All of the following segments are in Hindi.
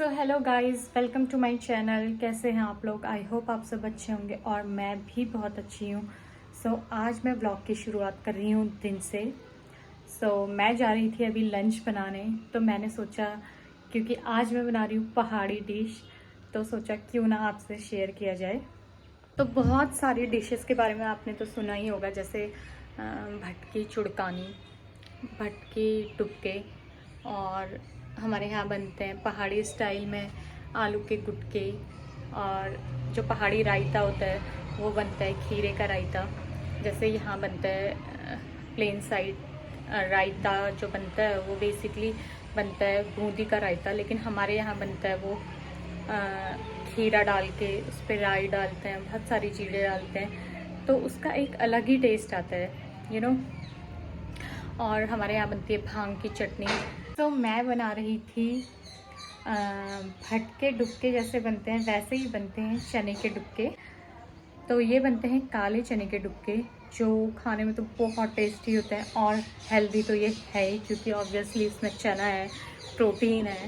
So hello guys, welcome to my channel. कैसे हैं आप लोग? आई होप आप सब अच्छे होंगे और मैं भी बहुत अच्छी हूँ। सो आज मैं ब्लॉग की शुरुआत कर रही हूँ दिन से। मैं जा रही थी अभी लंच बनाने, तो मैंने सोचा क्योंकि आज मैं बना रही हूँ पहाड़ी डिश, तो सोचा क्यों ना आपसे शेयर किया जाए। तो बहुत सारी डिशेस के बारे में आपने तो सुना ही होगा, जैसे भटकी चुड़कानी, भटकी टुक्के, और हमारे यहाँ बनते हैं पहाड़ी स्टाइल में आलू के गुटके, और जो पहाड़ी रायता होता है वो बनता है खीरे का रायता। जैसे यहाँ बनता है प्लेन साइड रायता जो बनता है वो बेसिकली बनता है बूंदी का रायता, लेकिन हमारे यहाँ बनता है वो खीरा डाल के उस पर राई डालते हैं, बहुत सारी चीज़ें डालते हैं, तो उसका एक अलग ही टेस्ट आता है और हमारे यहाँ बनती है भांग की चटनी। तो मैं बना रही थी भटके डुबके, जैसे बनते हैं वैसे ही बनते हैं चने के डुबके। तो ये बनते हैं काले चने के डुबके, जो खाने में तो बहुत टेस्टी होते हैं और हेल्दी तो ये है ही, क्योंकि ऑब्वियसली इसमें चना है, प्रोटीन है।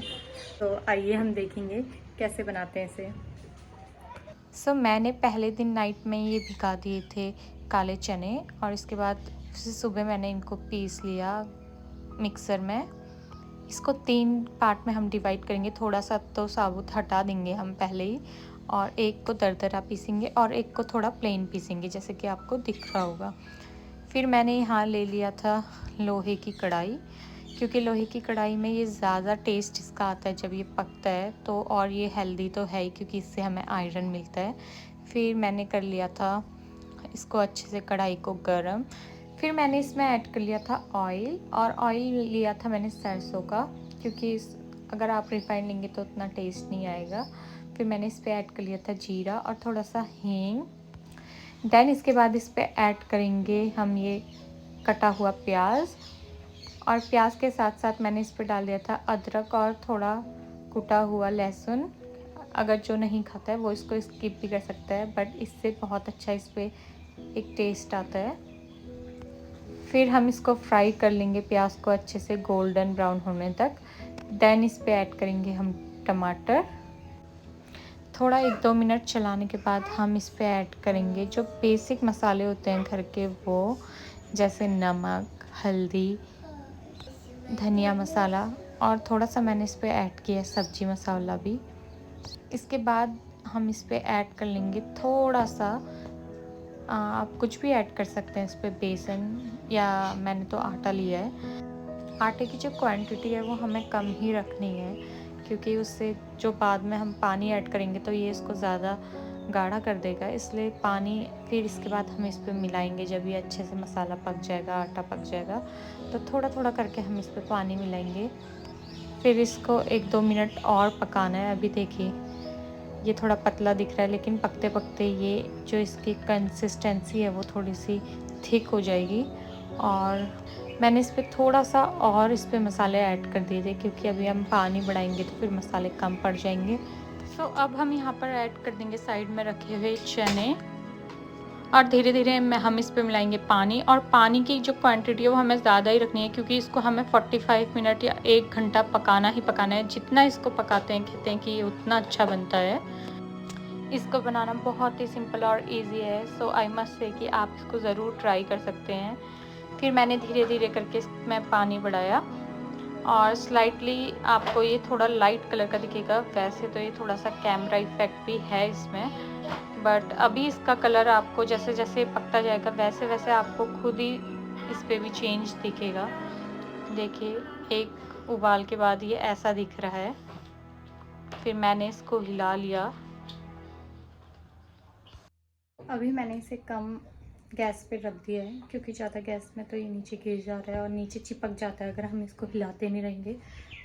तो आइए हम देखेंगे कैसे बनाते हैं इसे। मैंने पहले दिन नाइट में ये भिगा दिए थे काले चने, और इसके बाद सुबह मैंने इनको पीस लिया मिक्सर में। इसको 3 पार्ट में हम डिवाइड करेंगे, थोड़ा सा तो साबुत हटा देंगे हम पहले ही, और एक को दरदरा पीसेंगे और एक को थोड़ा प्लेन पीसेंगे, जैसे कि आपको दिख रहा होगा। फिर मैंने यहाँ ले लिया था लोहे की कढ़ाई, क्योंकि लोहे की कढ़ाई में ये ज़्यादा टेस्ट इसका आता है जब ये पकता है, तो और ये हेल्दी तो है ही क्योंकि इससे हमें आयरन मिलता है। फिर मैंने कर लिया था इसको अच्छे से कढ़ाई को गर्म। फिर मैंने इसमें ऐड कर लिया था ऑयल, और ऑयल लिया था मैंने सरसों का, क्योंकि अगर आप रिफाइंड लेंगे तो उतना टेस्ट नहीं आएगा। फिर मैंने इस पर ऐड कर लिया था जीरा और थोड़ा सा हींग। देन इसके बाद इस पर ऐड करेंगे हम ये कटा हुआ प्याज, और प्याज के साथ साथ मैंने इस पर डाल दिया था अदरक और थोड़ा कुटा हुआ लहसुन। अगर जो नहीं खाता है वो इसको स्किप भी कर सकता है, बट इससे बहुत अच्छा इस पर एक टेस्ट आता है। फिर हम इसको फ्राई कर लेंगे प्याज को अच्छे से गोल्डन ब्राउन होने तक। देन इस पे ऐड करेंगे हम टमाटर। थोड़ा 1-2 मिनट चलाने के बाद हम इस पे ऐड करेंगे जो बेसिक मसाले होते हैं घर के, वो जैसे नमक, हल्दी, धनिया मसाला, और थोड़ा सा मैंने इस पे ऐड किया सब्जी मसाला भी। इसके बाद हम इस पे ऐड कर लेंगे थोड़ा सा, आप कुछ भी ऐड कर सकते हैं इस पर, बेसन या मैंने तो आटा लिया है। आटे की जो क्वांटिटी है वो हमें कम ही रखनी है, क्योंकि उससे जो बाद में हम पानी ऐड करेंगे तो ये इसको ज़्यादा गाढ़ा कर देगा, इसलिए पानी फिर इसके बाद हम इस पर मिलाएंगे। जब ये अच्छे से मसाला पक जाएगा, आटा पक जाएगा, तो थोड़ा थोड़ा करके हम इस पर पानी मिलाएंगे। फिर इसको 1-2 मिनट और पकाना है। अभी देखिए ये थोड़ा पतला दिख रहा है, लेकिन पकते पकते ये जो इसकी कंसिस्टेंसी है वो थोड़ी सी थिक हो जाएगी। और मैंने इस पर थोड़ा सा और इस पर मसाले ऐड कर दिए थे, क्योंकि अभी हम पानी बढ़ाएंगे तो फिर मसाले कम पड़ जाएंगे। अब हम यहाँ पर ऐड कर देंगे साइड में रखे हुए चने, और धीरे धीरे हम इस पर मिलाएंगे पानी। और पानी की जो क्वांटिटी है वो हमें ज़्यादा ही रखनी है, क्योंकि इसको हमें 45 मिनट या 1 घंटा पकाना ही पकाना है। जितना इसको पकाते हैं कहते हैं कि ये उतना अच्छा बनता है। इसको बनाना बहुत ही सिंपल और इजी है, सो आई मस्ट से कि आप इसको ज़रूर ट्राई कर सकते हैं। फिर मैंने धीरे धीरे करके इसमें पानी बढ़ाया, और स्लाइटली आपको ये थोड़ा लाइट कलर का दिखेगा। वैसे तो ये थोड़ा सा कैमरा इफ़ेक्ट भी है इसमें, बट अभी इसका कलर आपको जैसे जैसे पकता जाएगा वैसे वैसे आपको खुद ही इस पर भी चेंज दिखेगा। देखिए एक उबाल के बाद ये ऐसा दिख रहा है। फिर मैंने इसको हिला लिया। अभी मैंने इसे कम गैस पे रख दिया है, क्योंकि ज़्यादा गैस में तो ये नीचे गिर जाता है और नीचे चिपक जाता है अगर हम इसको हिलाते नहीं रहेंगे।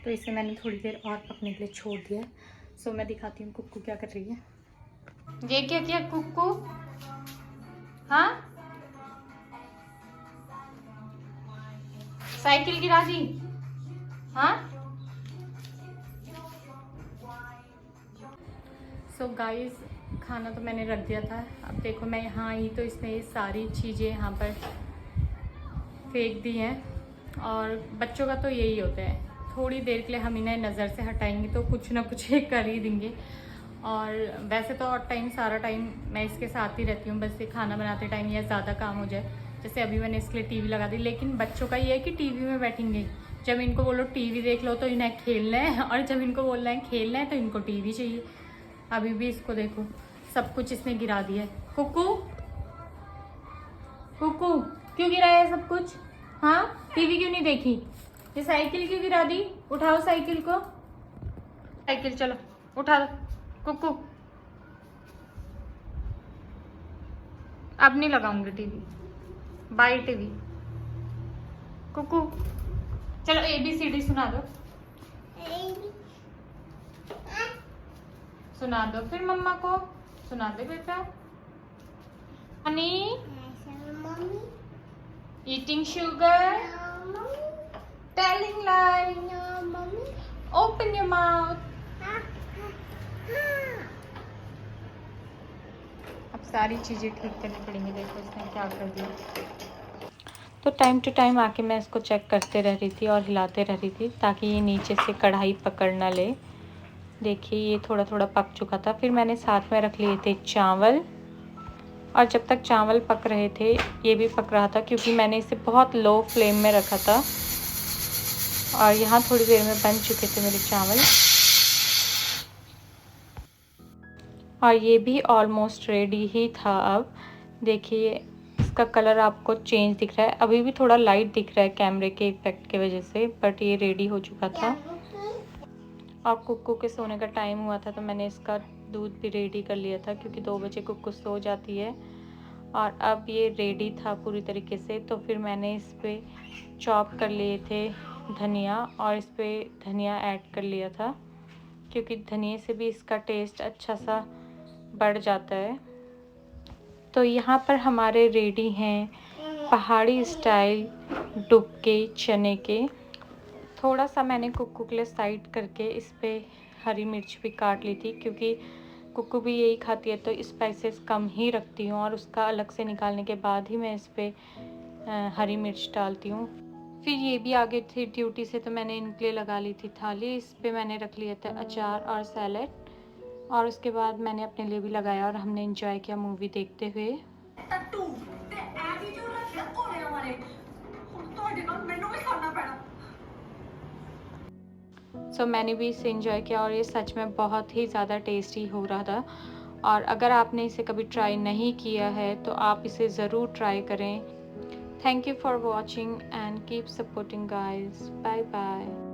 तो इसे मैंने थोड़ी देर और पकने के लिए छोड़ दिया है। मैं दिखाती हूँ कुक्कू क्या कर रही है। ये क्या किया कुक्कू? हाँ, साइकिल गिरा दी? हाँ। गाइस खाना तो मैंने रख दिया था। अब देखो मैं यहाँ आई तो इसने ये सारी चीज़ें यहाँ पर फेंक दी हैं, और बच्चों का तो यही होता है, थोड़ी देर के लिए हम इन्हें नज़र से हटाएंगे तो कुछ ना कुछ ये कर ही देंगे। और वैसे तो और टाइम सारा टाइम मैं इसके साथ ही रहती हूँ, बस ये खाना बनाते टाइम या ज़्यादा काम हो जाए, जैसे अभी मैंने इसके लिए टीवी लगा दी। लेकिन बच्चों का ये है कि टीवी में बैठेंगे, जब इनको बोलो टीवी देख लो तो इन्हें खेलना है, और जब इनको बोलना है खेलना है तो इनको टीवी चाहिए। अभी भी इसको देखो, सब कुछ इसने गिरा दिया है। कुकू कुकू क्यों गिराया है सब कुछ? हाँ, टीवी क्यों नहीं देखी? ये साइकिल क्यों गिरा दी? उठाओ साइकिल को, साइकिल चलो उठा दो। कुकू अब नहीं लगाऊंगी टीवी, बाय टीवी। कुकू चलो ABCD सुना दो, सुना दो फिर मम्मा को, सुना दे बेटा। Honey eating sugar, telling lie, open your mouth. अब सारी चीज़ें ठीक करनी पड़ेंगी। देखो इसने क्या कर दिया। तो टाइम टू टाइम आके मैं इसको चेक करते रह रही थी और हिलाते रह रही थी ताकि ये नीचे से कढ़ाई पकड़ ना ले। देखिए ये थोड़ा थोड़ा पक चुका था। फिर मैंने साथ में रख लिए थे चावल, और जब तक चावल पक रहे थे ये भी पक रहा था, क्योंकि मैंने इसे बहुत लो फ्लेम में रखा था। और यहाँ थोड़ी देर में बन चुके थे मेरे चावल, और ये भी ऑलमोस्ट रेडी ही था। अब देखिए इसका कलर आपको चेंज दिख रहा है, अभी भी थोड़ा लाइट दिख रहा है कैमरे के इफेक्ट की वजह से, बट ये रेडी हो चुका था। और कुक्कू के सोने का टाइम हुआ था तो मैंने इसका दूध भी रेडी कर लिया था, क्योंकि 2 बजे कुक्कू सो जाती है। और अब ये रेडी था पूरी तरीके से, तो फिर मैंने इस पर चॉप कर लिए थे धनिया, और इस पर धनिया ऐड कर लिया था, क्योंकि धनिया से भी इसका टेस्ट अच्छा सा बढ़ जाता है। तो यहाँ पर हमारे रेडी हैं पहाड़ी स्टाइल डुबके चने के। थोड़ा सा मैंने कुक्कू के लिए साइड करके इस पर हरी मिर्च भी काट ली थी, क्योंकि कुक्कू भी यही खाती है तो स्पाइसेस कम ही रखती हूँ, और उसका अलग से निकालने के बाद ही मैं इस पर हरी मिर्च डालती हूँ। फिर ये भी आ गई थी ड्यूटी से तो मैंने इनके लिए लगा ली थी थाली। इस पर मैंने रख लिया था अचार और सैलेड, और उसके बाद मैंने अपने लिए भी लगाया और हमने एंजॉय किया मूवी देखते हुए। सो मैंने भी इसे एंजॉय किया, और ये सच में बहुत ही ज़्यादा टेस्टी हो रहा था। और अगर आपने इसे कभी ट्राई नहीं किया है तो आप इसे ज़रूर ट्राई करें। Thank you for watching and keep supporting guys. Bye bye.